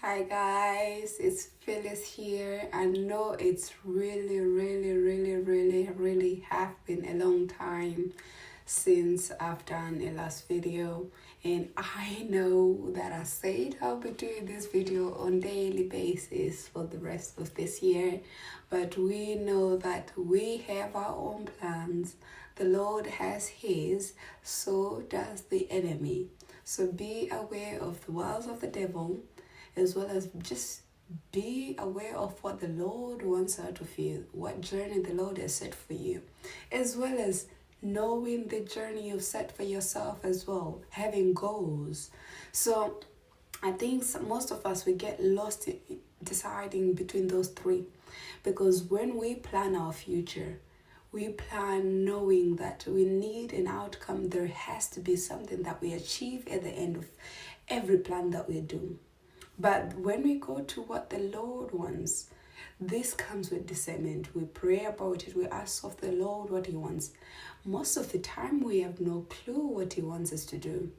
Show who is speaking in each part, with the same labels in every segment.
Speaker 1: Hi guys, it's Phyllis here. I know it's really have been a long time since I've done a last video, and I know that I said I'll be doing this video on daily basis for the rest of this year, but we know that we have our own plans. The Lord has his, so does the enemy. So be aware of the wiles of the devil, as well as just be aware of what the Lord wants out of you, what journey the Lord has set for you, as well as knowing the journey you've set for yourself as well, having goals. So I think most of us, we get lost in deciding between those three, because when we plan our future, we plan knowing that we need an outcome. There has to be something that we achieve at the end of every plan that we do. But when we go to what the Lord wants, this comes with discernment. We pray about it. We ask of the Lord what he wants. Most of the time, we have no clue what he wants us to do.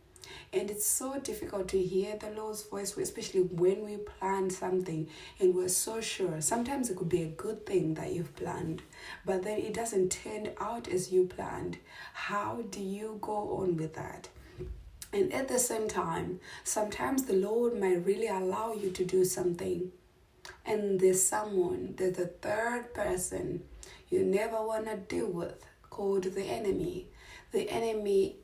Speaker 1: And it's so difficult to hear the Lord's voice, especially when we plan something and we're so sure. Sometimes it could be a good thing that you've planned, but then it doesn't turn out as you planned. How do you go on with that? And at the same time, sometimes the Lord might really allow you to do something, and there's a third person you never want to deal with, called the enemy. The enemy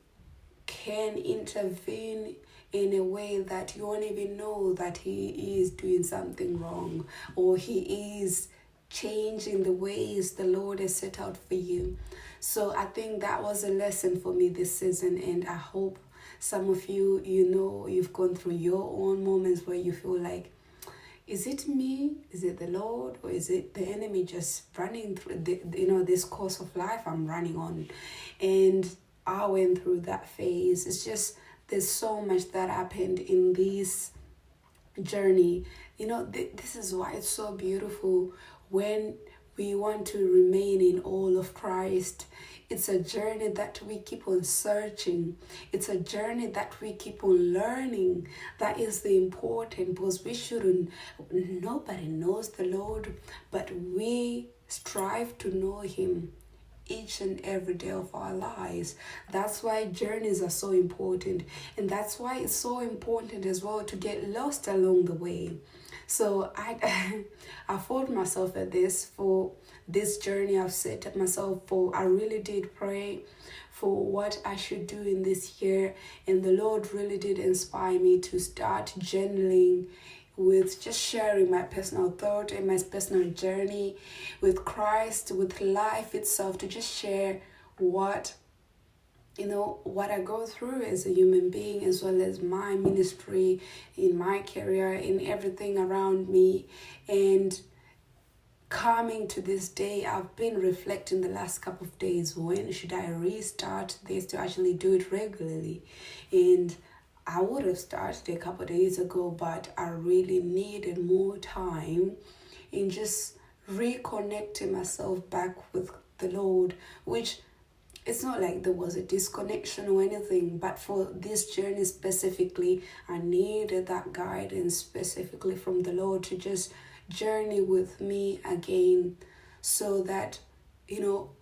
Speaker 1: can intervene in a way that you won't even know that he is doing something wrong, or he is changing the ways the Lord has set out for you. So I think that was a lesson for me this season, and I hope some of you, you've gone through your own moments where you feel like, is it me? Is it the Lord? Or is it the enemy just running through this course of life I'm running on? And I went through that phase. It's just, there's so much that happened in this journey. This is why it's so beautiful when we want to remain in all of Christ. It's a journey that we keep on searching. It's a journey that we keep on learning. That is the important, because nobody knows the Lord, but we strive to know him each and every day of our lives. That's why journeys are so important, and that's why it's so important as well to get lost along the way. So I fought myself at this for this journey I've set myself for. I really did pray for what I should do in this year, and the Lord really did inspire me to start journaling, with just sharing my personal thought and my personal journey with Christ, with life itself, to just share what I go through as a human being, as well as my ministry, in my career, in everything around me. And coming to this day, I've been reflecting the last couple of days, when should I restart this to actually do it regularly? And I would have started a couple of days ago, but I really needed more time in just reconnecting myself back with the Lord, which it's not like there was a disconnection or anything, but for this journey specifically, I needed that guidance specifically from the Lord to just journey with me again, so that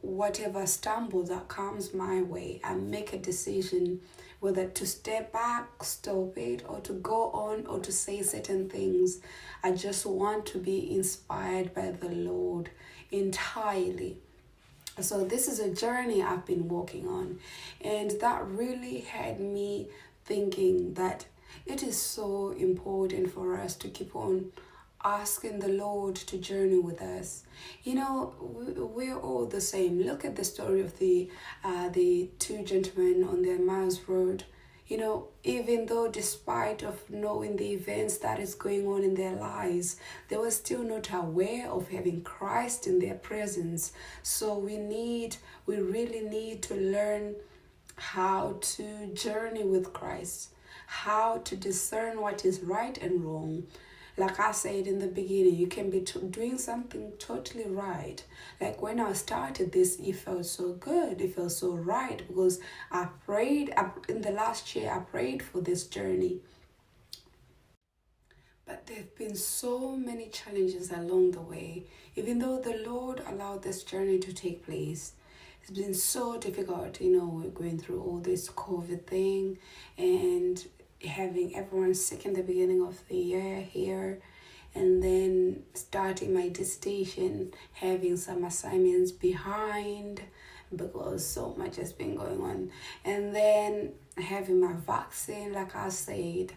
Speaker 1: whatever stumble that comes my way, I make a decision whether to step back, stop it, or to go on, or to say certain things. I just want to be inspired by the Lord entirely. So this is a journey I've been walking on, and that really had me thinking that it is so important for us to keep on asking the Lord to journey with us. We're all the same. Look at the story of the two gentlemen on the Emmaus Road. Even though, despite of knowing the events that is going on in their lives, they were still not aware of having Christ in their presence. So we really need to learn how to journey with Christ, how to discern what is right and wrong. Like I said in the beginning, you can be doing something totally right. Like when I started this, it felt so good. It felt so right, because I prayed in the last year. I prayed for this journey. But have been so many challenges along the way. Even though the Lord allowed this journey to take place, it's been so difficult. We're going through all this COVID thing and having everyone sick in the beginning of the year here, and then starting my dissertation, having some assignments behind because so much has been going on, and then having my vaccine, like I said,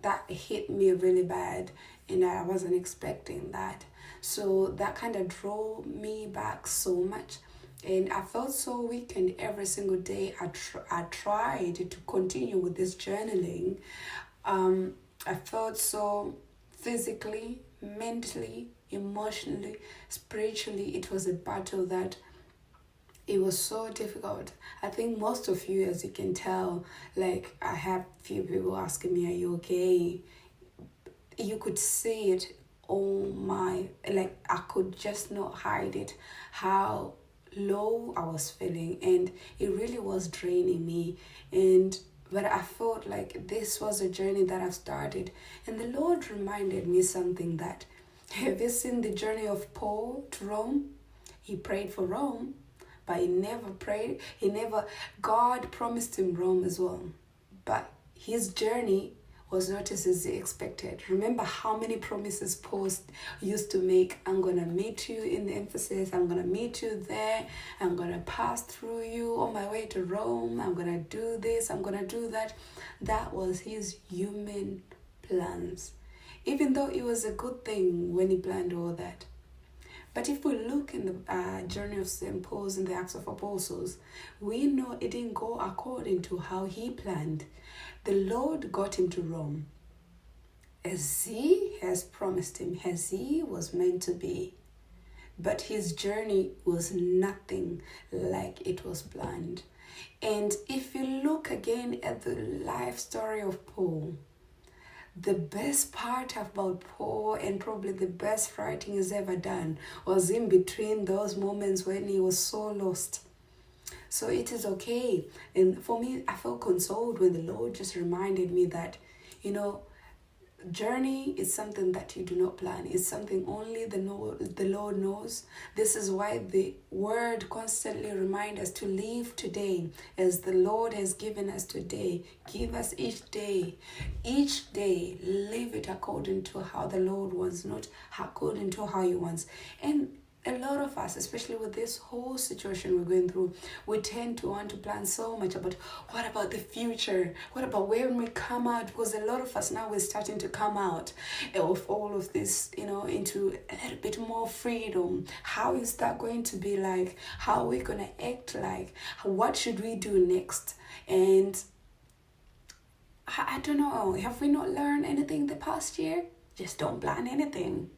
Speaker 1: that hit me really bad, and I wasn't expecting that. So that kind of drove me back so much, and I felt so weak. And every single day I tried to continue with this journaling. I felt so physically, mentally, emotionally, spiritually. It was a battle that it was so difficult. I think most of you, as you can tell, like I have few people asking me, are you okay? You could see it. Oh my, like I could just not hide it, how low I was feeling, and it really was draining me. But I felt like this was a journey that I've started, and the Lord reminded me something that, have you seen the journey of Paul to Rome? He prayed for Rome, but God promised him Rome as well. But his journey was not as he expected. Remember how many promises Paul used to make? I'm going to meet you in the emphasis. I'm going to meet you there. I'm going to pass through you on my way to Rome. I'm going to do this. I'm going to do that. That was his human plans. Even though it was a good thing when he planned all that. But if we look in the journey of St. Paul's in the Acts of Apostles, we know it didn't go according to how he planned. The Lord got him to Rome as he has promised him, as he was meant to be. But his journey was nothing like it was planned. And if you look again at the life story of Paul, the best part about Paul, and probably the best writing he's ever done, was in between those moments when he was so lost. So it is okay. And for me, I felt consoled when the Lord just reminded me that, journey is something that you do not plan. It's something only the Lord knows. This is why the word constantly reminds us to live today as the Lord has given us today. Give us each day, live it according to how the Lord wants, not according to how he wants. And a lot of us, especially with this whole situation we're going through, we tend to want to plan so much about what about the future? What about when we come out? Because a lot of us now, we're starting to come out of all of this, into a little bit more freedom. How is that going to be like? How are we going to act like? What should we do next? And I don't know. Have we not learned anything the past year? Just don't plan anything.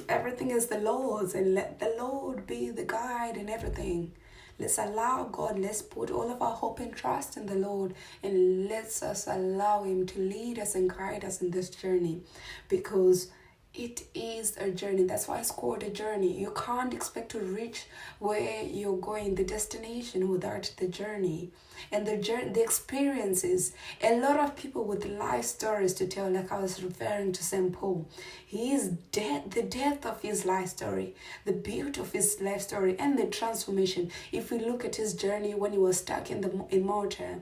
Speaker 1: Everything is the Lord's, and let the Lord be the guide in everything. Let's allow God, let's put all of our hope and trust in the Lord, and let's us allow him to lead us and guide us in this journey, because it is a journey. That's why it's called a journey. You can't expect to reach where you're going, the destination, without the journey and the experiences. A lot of people with life stories to tell, like I was referring to St. Paul. The depth of his life story, the beauty of his life story, and the transformation. If we look at his journey when he was stuck in mortar,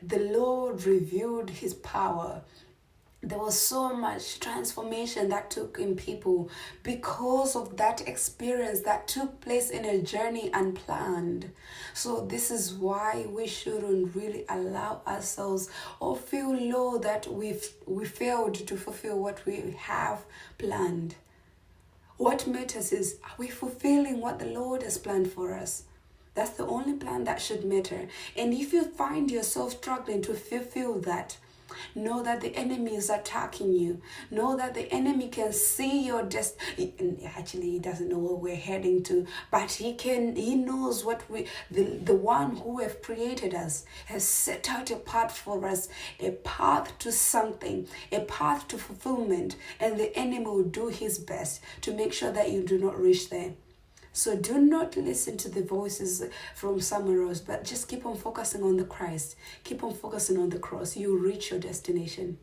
Speaker 1: the Lord revealed his power. There was so much transformation that took in people because of that experience that took place in a journey unplanned. So this is why we shouldn't really allow ourselves or feel low that we failed to fulfill what we have planned. What matters is, are we fulfilling what the Lord has planned for us? That's the only plan that should matter. And if you find yourself struggling to fulfill that, know that the enemy is attacking you. Know that the enemy can see your destiny. Actually, he doesn't know where we're heading to, but he knows what the one who have created us has set out a path for us, a path to something, a path to fulfillment, and the enemy will do his best to make sure that you do not reach there. So do not listen to the voices from somewhere else, but just keep on focusing on the Christ. Keep on focusing on the cross. You'll reach your destination.